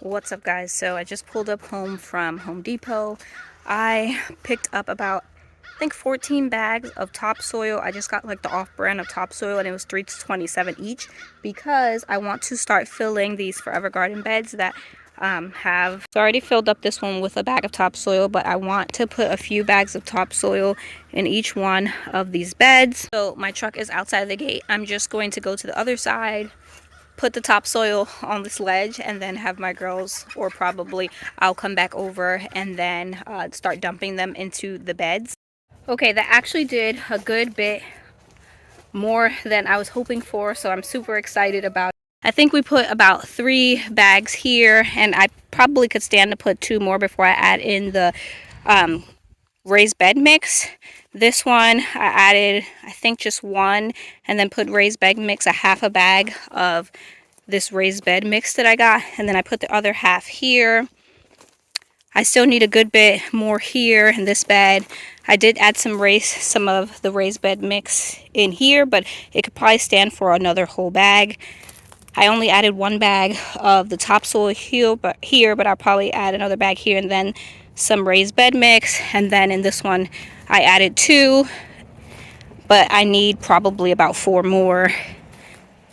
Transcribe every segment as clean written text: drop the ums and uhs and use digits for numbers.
What's up, guys? So I just pulled up home from Home Depot. I picked up about, I think, 14 bags of topsoil. I just got like the off-brand of topsoil, and it was $3.27 each because I want to start filling these Forever Garden beds that have. So I already filled up this one with a bag of topsoil, but I want to put a few bags of topsoil in each one of these beds. So my truck is outside of the gate. I'm just going to go to the other side, put the topsoil on this ledge, and then have my girls, or probably I'll come back over and then start dumping them into the beds. Okay, that actually did a good bit more than I was hoping for, so I'm super excited about it. I think we put about 3 bags here, and I probably could stand to put 2 more before I add in the raised bed mix. This one I added, I think, just 1, and then put raised bed mix, a half a bag of this raised bed mix that I got, and then I put the other half here. I still need a good bit more here in this bed. I did add some of the raised bed mix in here, but it could probably stand for another whole bag. I only added 1 bag of the topsoil here, but I'll probably add another bag here, and then some raised bed mix. And then in this one I added 2, but I need probably about 4 more.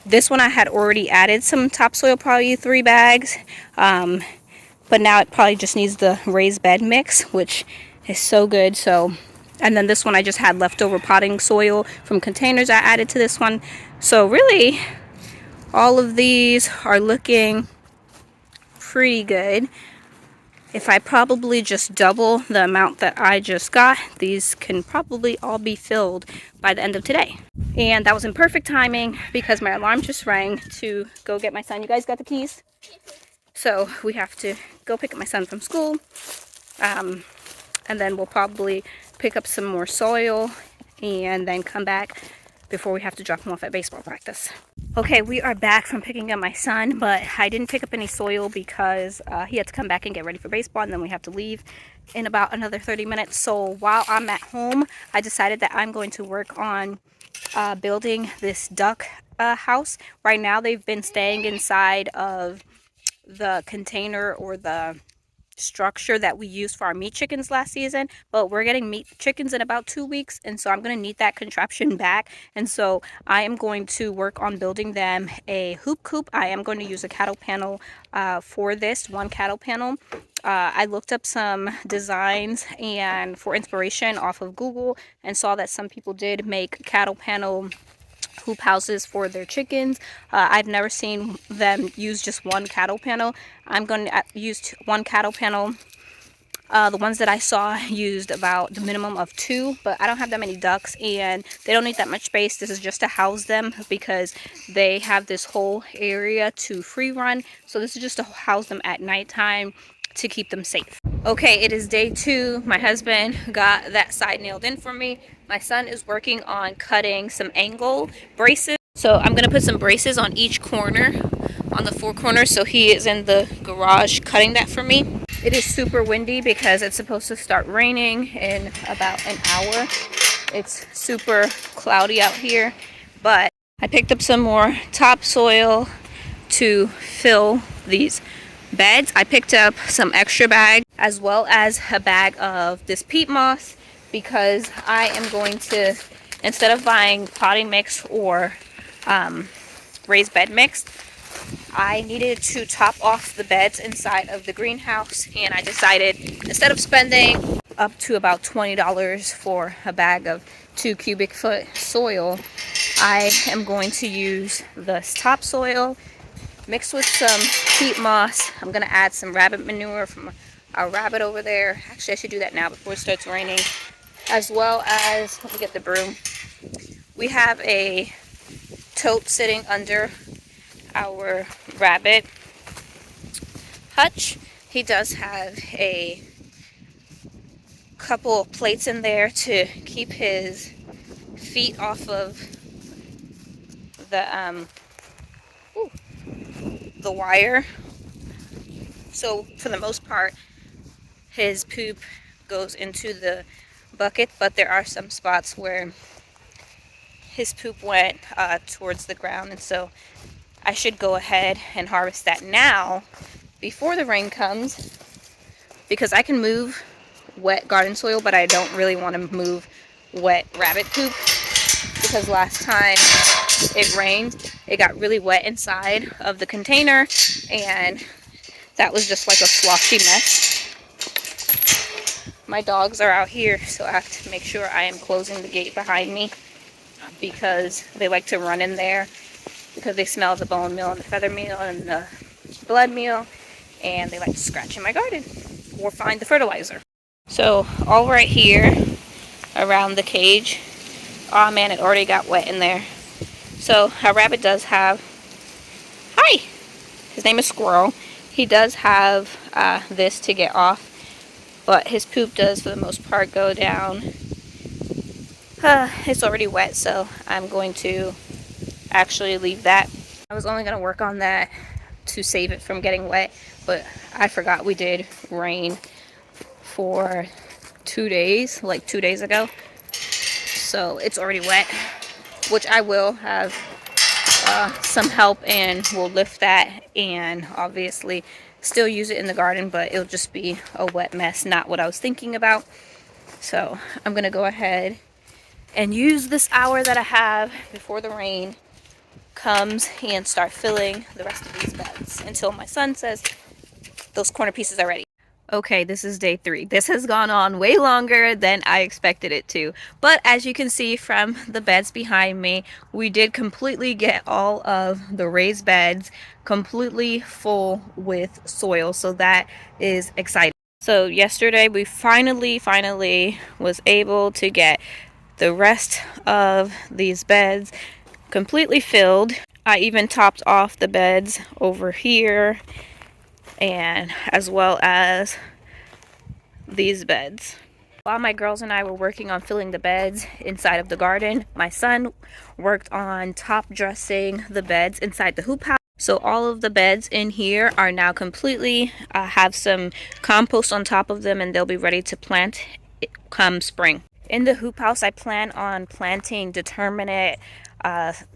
This one I had already added some topsoil, probably 3 bags, but now it probably just needs the raised bed mix, which is so good. And then this one I just had leftover potting soil from containers I added to this one. So really, all of these are looking pretty good. If I probably just double the amount that I just got, these can probably all be filled by the end of today. And that was in perfect timing because my alarm just rang to go get my son. You guys got the keys? So we have to go pick up my son from school. And then we'll probably pick up some more soil and then come back before we have to drop him off at baseball practice. Okay, we are back from picking up my son, but I didn't pick up any soil because he had to come back and get ready for baseball, and then we have to leave in about another 30 minutes. So while I'm at home, I decided that I'm going to work on building this duck house. Right now, they've been staying inside of the container or the structure that we used for our meat chickens last season, but we're getting meat chickens in about 2 weeks, and so I'm going to need that contraption back. And so I am going to work on building them a hoop coop. I am going to use a cattle panel for this, 1 cattle panel. I looked up some designs and for inspiration off of Google and saw that some people did make cattle panel hoop houses for their chickens. I've never seen them use just 1 cattle panel. I'm going to use 1 cattle panel. The ones that I saw used about the minimum of 2, but I don't have that many ducks and they don't need that much space. This is just to house them because they have this whole area to free run. So this is just to house them at nighttime to keep them safe. Okay, it is day 2. My husband got that side nailed in for me. My son is working on cutting some angle braces. So I'm going to put some braces on each corner, on the 4 corners. So he is in the garage cutting that for me. It is super windy because it's supposed to start raining in about an hour. It's super cloudy out here, but I picked up some more topsoil to fill these beds. I picked up some extra bags as well as a bag of this peat moss because I am going to, instead of buying potting mix or raised bed mix, I needed to top off the beds inside of the greenhouse, and I decided instead of spending up to about $20 for a bag of 2 cubic foot soil, I am going to use this topsoil mixed with some peat moss. I'm going to add some rabbit manure from our rabbit over there. Actually, I should do that now before it starts raining. As well as, let me get the broom. We have a tote sitting under our rabbit hutch. He does have a couple of plates in there to keep his feet off of the wire. So for the most part, his poop goes into the bucket, but there are some spots where his poop went towards the ground, and so I should go ahead and harvest that now before the rain comes, because I can move wet garden soil, but I don't really want to move wet rabbit poop, because last time it rained, it got really wet inside of the container, and that was just like a sloshy mess. My dogs are out here, so I have to make sure I am closing the gate behind me, because they like to run in there, because they smell the bone meal and the feather meal and the blood meal, and they like to scratch in my garden or find the fertilizer. So all right here around the cage, oh man, it already got wet in there. So our rabbit does have, hi, his name is Squirrel. He does have this to get off, but his poop does for the most part go down. It's already wet, so I'm going to actually leave that. I was only going to work on that to save it from getting wet, but I forgot we did rain for 2 days, like 2 days ago. So it's already wet, which I will have some help and we'll lift that and obviously still use it in the garden, but it'll just be a wet mess, not what I was thinking about. So I'm gonna go ahead and use this hour that I have before the rain comes and start filling the rest of these beds until my son says those corner pieces are ready. Okay, this is day 3. This has gone on way longer than I expected it to. But as you can see from the beds behind me, we did completely get all of the raised beds completely full with soil. So that is exciting. So yesterday we finally was able to get the rest of these beds completely filled. I even topped off the beds over here, and as well as these beds. While my girls and I were working on filling the beds inside of the garden, my son worked on top dressing the beds inside the hoop house. So all of the beds in here are now completely have some compost on top of them, and they'll be ready to plant come spring. In the hoop house, I plan on planting determinate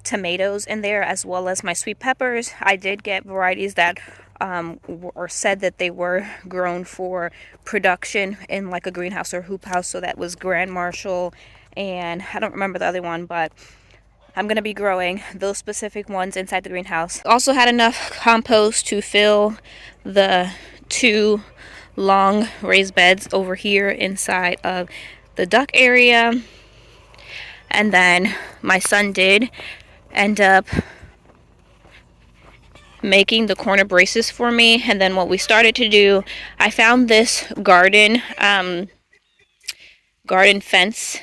tomatoes in there, as well as my sweet peppers. I did get varieties that or said that they were grown for production in like a greenhouse or hoop house. So that was Grand Marshall, and I don't remember the other one, but I'm going to be growing those specific ones inside the greenhouse. Also had enough compost to fill the 2 long raised beds over here inside of the duck area. And then my son did end up making the corner braces for me. And then what we started to do, I found this garden fence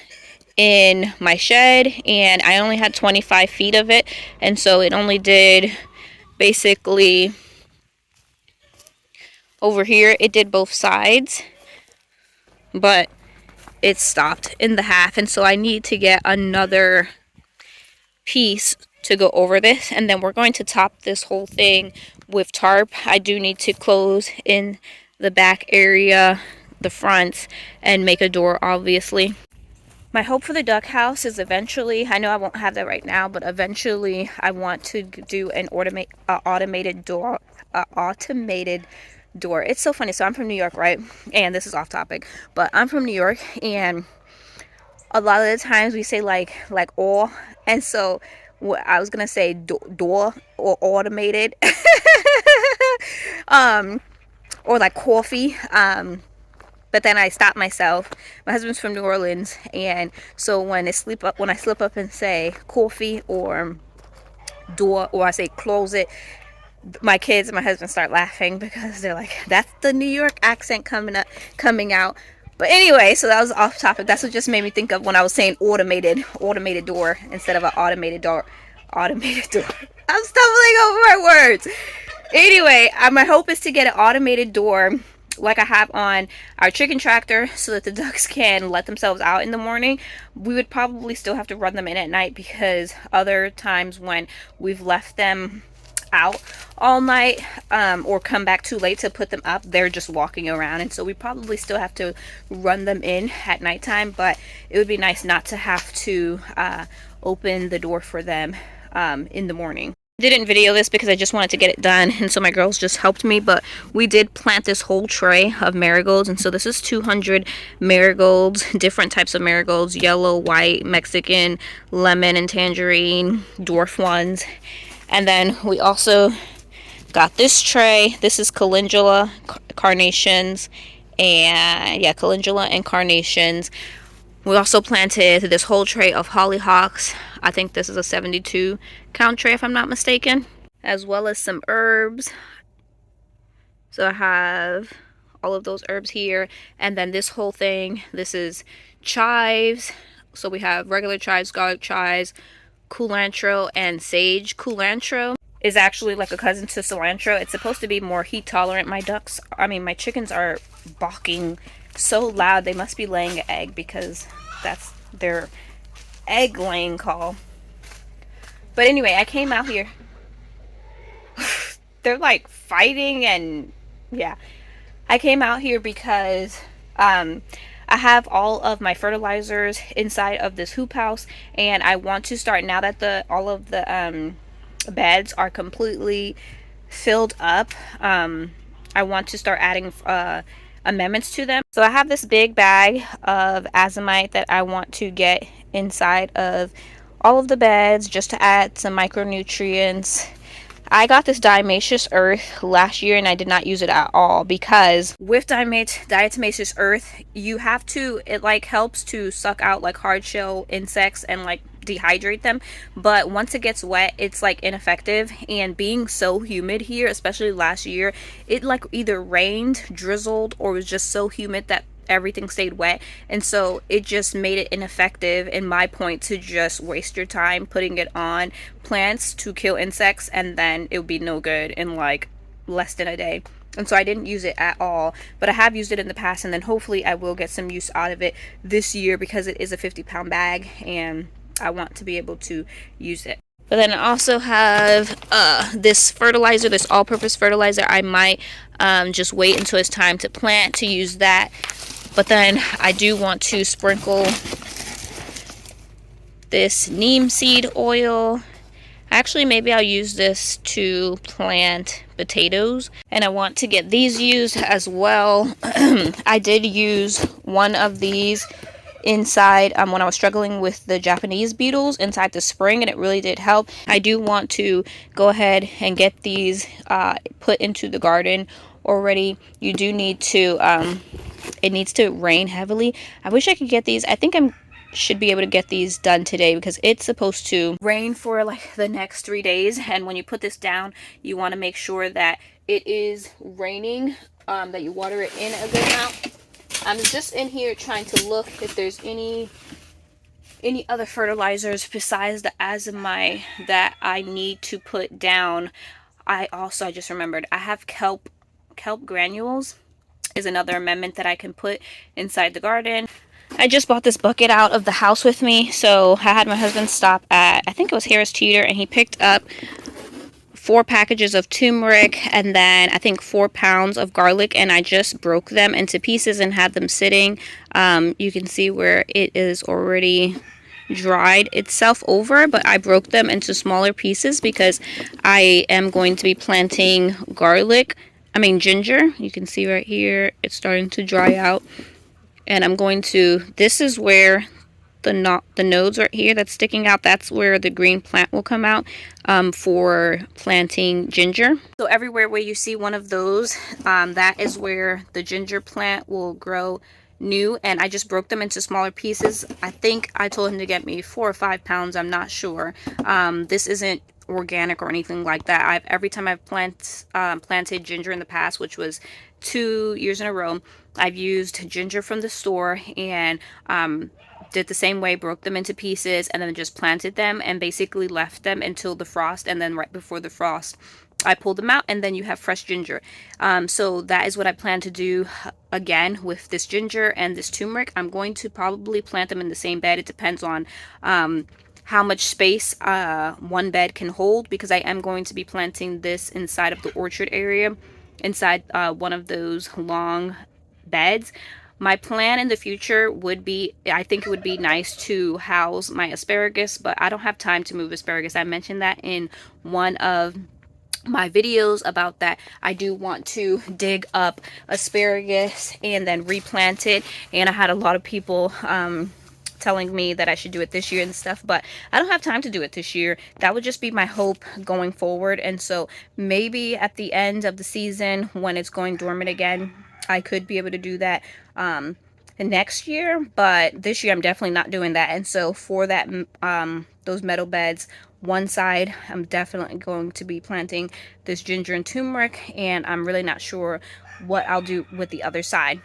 in my shed, and I only had 25 feet of it, and so it only did basically over here, it did both sides, but it stopped in the half, and so I need to get another piece to go over this, and then we're going to top this whole thing with tarp. I do need to close in the back area, the front, and make a door, obviously. My hope for the duck house is eventually, I know I won't have that right now, but eventually I want to do an automated door. It's so funny. So I'm from New York, right? And this is off topic, but I'm from New York, and a lot of the times we say like or, and so what I was gonna say door or automated, or like coffee, but then I stopped myself. My husband's from New Orleans, and so when I slip up and say coffee or door, or I say close it, my kids and my husband start laughing because they're like, that's the New York accent coming out. But anyway, so that was off topic. That's what just made me think of when I was saying automated door instead of an automated door. I'm stumbling over my words. Anyway, my hope is to get an automated door like I have on our chicken tractor, so that the ducks can let themselves out in the morning. We would probably still have to run them in at night, because other times when we've left them out all night, or come back too late to put them up, they're just walking around, and so we probably still have to run them in at nighttime. But it would be nice not to have to open the door for them in the morning. Didn't video this because I just wanted to get it done, and so my girls just helped me, but we did plant this whole tray of marigolds. And so this is 200 marigolds, different types of marigolds: yellow, white, Mexican, lemon and tangerine, dwarf ones. And then we also got this tray. This is calendula, carnations, and yeah, calendula and carnations. We also planted this whole tray of hollyhocks. I think this is a 72 count tray if I'm not mistaken. As well as some herbs. So I have all of those herbs here. And then this whole thing, this is chives. So we have regular chives, garlic chives, culantro, and sage. Culantro is actually like a cousin to cilantro. It's supposed to be more heat tolerant. My chickens are barking so loud. They must be laying an egg because that's their egg laying call. But anyway, I came out here. They're like fighting, and yeah. I came out here because I have all of my fertilizers inside of this hoop house, and I want to start, now that all of the beds are completely filled up, I want to start adding amendments to them. So I have this big bag of Azomite that I want to get inside of all of the beds just to add some micronutrients. I got this diatomaceous earth last year and I did not use it at all, because with diatomaceous earth, you have to, it like helps to suck out like hard shell insects and like dehydrate them, but once it gets wet, it's like ineffective. And being so humid here, especially last year, it like either rained, drizzled, or was just so humid that everything stayed wet, and so it just made it ineffective, in my point, to just waste your time putting it on plants to kill insects, and then it would be no good in like less than a day. And so I didn't use it at all, but I have used it in the past, and then hopefully I will get some use out of it this year, because it is a 50-pound bag and I want to be able to use it. But then I also have this fertilizer, this all-purpose fertilizer. I might just wait until it's time to plant to use that. But then I do want to sprinkle this neem seed oil. Actually, maybe I'll use this to plant potatoes. And I want to get these used as well. I did use one of these inside when I was struggling with the Japanese beetles inside the spring, and it really did help. I do want to go ahead and get these put into the garden already. You do need to it needs to rain heavily. I wish I could get these. I think should be able to get these done today, because it's supposed to rain for like the next 3 days, and when you put this down, you want to make sure that it is raining, that you water it in a good amount. I'm just in here trying to look if there's any other fertilizers besides the Azomite that I need to put down. I just remembered, I have kelp granules is another amendment that I can put inside the garden. I just bought this bucket out of the house with me, so I had my husband stop at, I think it was Harris Teeter, and he picked up 4 packages of turmeric and then I think 4 pounds of garlic, and I just broke them into pieces and had them sitting. You can see where it is already dried itself over, but I broke them into smaller pieces because I am going to be planting ginger. You can see right here it's starting to dry out, and I'm going to, this is where the nodes right here that's sticking out, that's where the green plant will come out for planting ginger. So everywhere where you see one of those, that is where the ginger plant will grow new, and I just broke them into smaller pieces. I think I told him to get me 4 or 5 pounds, I'm not sure. This isn't organic or anything like that. Every time I've planted ginger in the past, which was 2 years in a row, I've used ginger from the store and did the same way, broke them into pieces and then just planted them and basically left them until the frost, and then right before the frost I pulled them out, and then you have fresh ginger. So that is what I plan to do again with this ginger and this turmeric. I'm going to probably plant them in the same bed. It depends on how much space one bed can hold, because I am going to be planting this inside of the orchard area, inside one of those long beds. My plan in the future would be, I think it would be nice to house my asparagus, but I don't have time to move asparagus. I mentioned that in one of my videos about that. I do want to dig up asparagus and then replant it, and I had a lot of people telling me that I should do it this year and stuff, but I don't have time to do it this year. That would just be my hope going forward. And so maybe at the end of the season when it's going dormant again, I could be able to do that next year, but this year I'm definitely not doing that. And so for that those meadow beds, one side I'm definitely going to be planting this ginger and turmeric, and I'm really not sure what I'll do with the other side.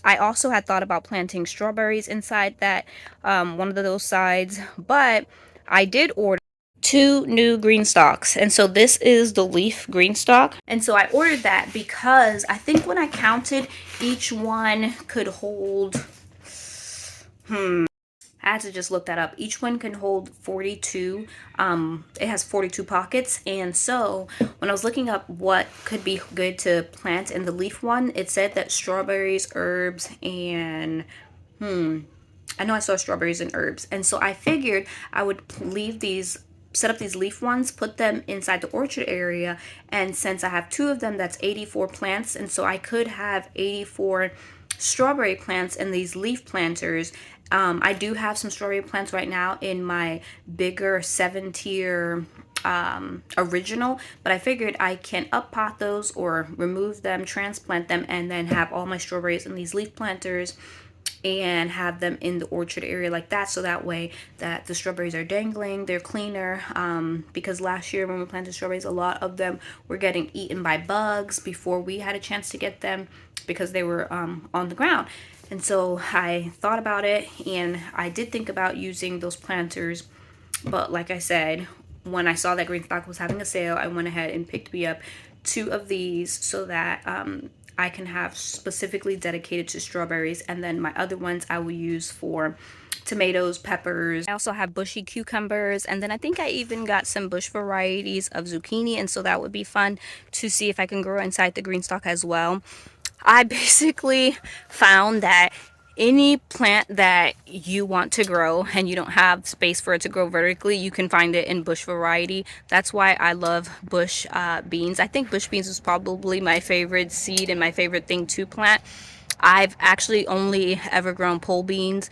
I also had thought about planting strawberries inside that one of those sides, but I did order 2 new Greenstalks, and so this is the leaf Greenstalk, and so I ordered that because I think when I counted, each one could hold I had to just look that up. Each one can hold 42. It has 42 pockets. And so when I was looking up what could be good to plant in the leaf one, it said that strawberries, herbs, and I know I saw strawberries and herbs. And so I figured I would leave these, set up these leaf ones, put them inside the orchard area. And since I have 2 of them, that's 84 plants. And so I could have 84 strawberry plants in these leaf planters. I do have some strawberry plants right now in my bigger 7-tier original, but I figured I can up pot those or remove them, transplant them, and then have all my strawberries in these leaf planters and have them in the orchard area like that, so that way that the strawberries are dangling, they're cleaner, because last year when we planted strawberries, a lot of them were getting eaten by bugs before we had a chance to get them because they were on the ground. And so I thought about it, and I did think about using those planters, but like I said, when I saw that Greenstalk was having a sale, I went ahead and picked me up 2 of these so that I can have specifically dedicated to strawberries, and then my other ones I will use for tomatoes, peppers. I also have bushy cucumbers, and then I think I even got some bush varieties of zucchini, and so that would be fun to see if I can grow inside the Greenstalk as well. I basically found that any plant that you want to grow and you don't have space for it to grow vertically, you can find it in bush variety. That's why I love bush beans. I think bush beans is probably my favorite seed and my favorite thing to plant. I've actually only ever grown pole beans.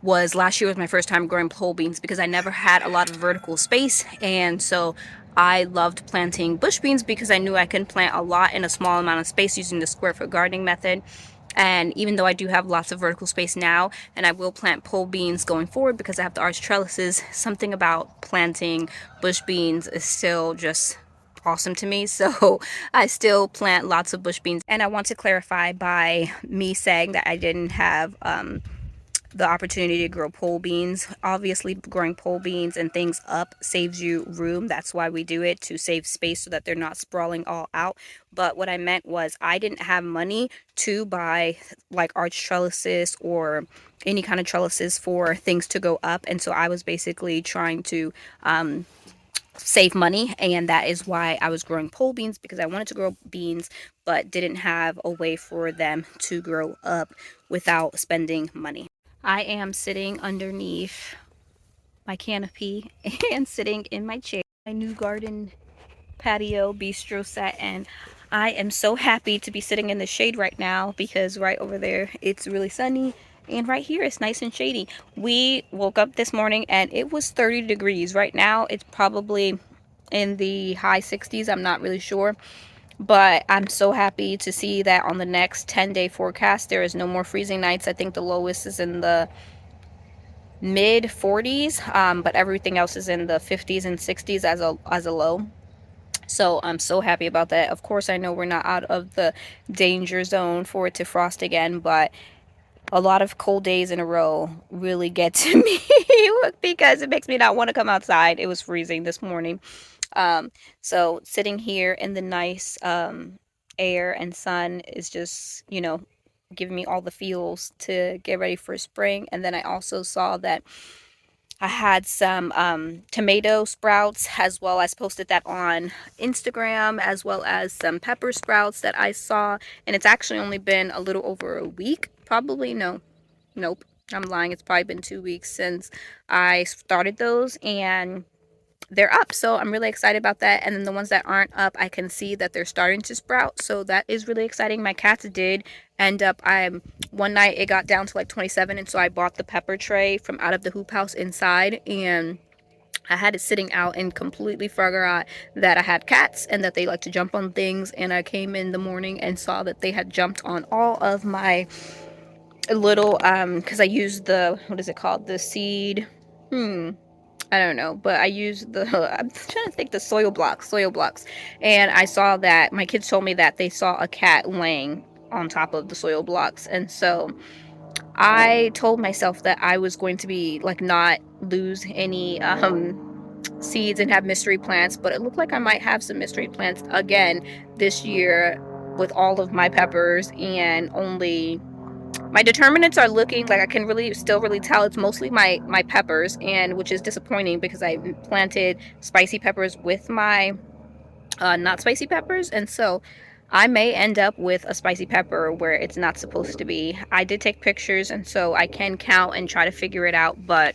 Last year was my first time growing pole beans because I never had a lot of vertical space, and so I loved planting bush beans because I knew I can plant a lot in a small amount of space using the square foot gardening method. And even though I do have lots of vertical space now, and I will plant pole beans going forward because I have the arch trellises, something about planting bush beans is still just awesome to me. So I still plant lots of bush beans. And I want to clarify, by me saying that I didn't have the opportunity to grow pole beans. Obviously, growing pole beans and things up saves you room. That's why we do it, to save space so that they're not sprawling all out. But what I meant was I didn't have money to buy like arch trellises or any kind of trellises for things to go up. And so I was basically trying to save money, and that is why I was growing pole beans, because I wanted to grow beans but didn't have a way for them to grow up without spending money. I am sitting underneath my canopy and sitting in my chair, my new garden patio bistro set, and I am so happy to be sitting in the shade right now because right over there it's really sunny, and right here it's nice and shady. We woke up this morning and it was 30 degrees. Right now it's probably in the high 60s, I'm not really sure. But I'm so happy to see that on the next 10-day forecast there is no more freezing nights. I think the lowest is in the mid 40s, but everything else is in the 50s and 60s as a low. So I'm so happy about that. Of course, I know we're not out of the danger zone for it to frost again, but a lot of cold days in a row really get to me because it makes me not want to come outside. It was freezing this morning. So sitting here in the nice air and sun is just, giving me all the feels to get ready for spring. And then I also saw that I had some tomato sprouts as well. I posted that on Instagram, as well as some pepper sprouts that I saw. And it's actually only been a little over a week. Probably, no. Nope. I'm lying. It's probably been 2 weeks since I started those. And they're up, so I'm really excited about that. And then the ones that aren't up, I can see that they're starting to sprout, so that is really exciting. My cats did end up, one night it got down to like 27, and so I bought the pepper tray from out of the hoop house inside, and I had it sitting out and completely forgot that I had cats and that they like to jump on things. And I came in the morning and saw that they had jumped on all of my little because I used the, what is it called, the seed, I don't know, but I used the, I'm trying to think, the soil blocks. And I saw that, my kids told me that they saw a cat laying on top of the soil blocks. And so I told myself that I was going to be like, not lose any seeds and have mystery plants, but it looked like I might have some mystery plants again this year with all of my peppers. And only my determinants are looking like I can really still really tell it's mostly my peppers, and which is disappointing because I planted spicy peppers with my not spicy peppers, and so I may end up with a spicy pepper where it's not supposed to be. I did take pictures, and so I can count and try to figure it out, but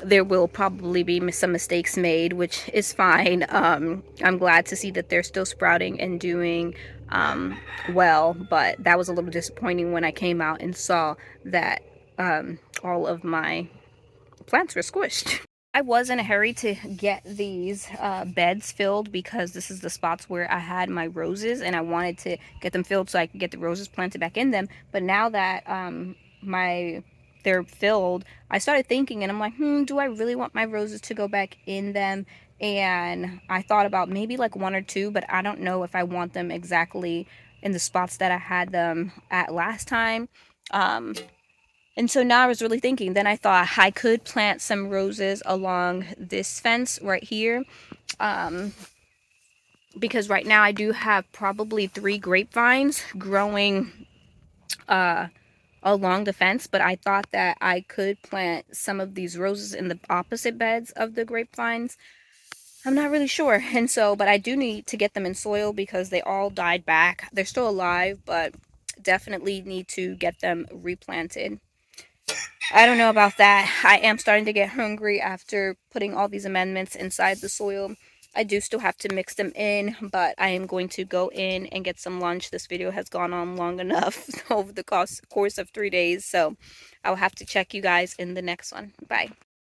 there will probably be some mistakes made, which is fine. I'm glad to see that they're still sprouting and doing well, but that was a little disappointing when I came out and saw that all of my plants were squished. I was in a hurry to get these beds filled because this is the spots where I had my roses, and I wanted to get them filled so I could get the roses planted back in them. But now that my they're filled, I started thinking, and I'm like, do I really want my roses to go back in them? And I thought about maybe like one or two, but I don't know if I want them exactly in the spots that I had them at last time. And so now I was really thinking, then I thought I could plant some roses along this fence right here. Um, because right now I do have probably 3 grapevines growing along the fence, but I thought that I could plant some of these roses in the opposite beds of the grapevines. I'm not really sure. And so, but I do need to get them in soil because they all died back. They're still alive, but definitely need to get them replanted. I don't know about that. I am starting to get hungry after putting all these amendments inside the soil. I do still have to mix them in, but I am going to go in and get some lunch. This video has gone on long enough over the course of 3 days, so I'll have to check you guys in the next one. Bye.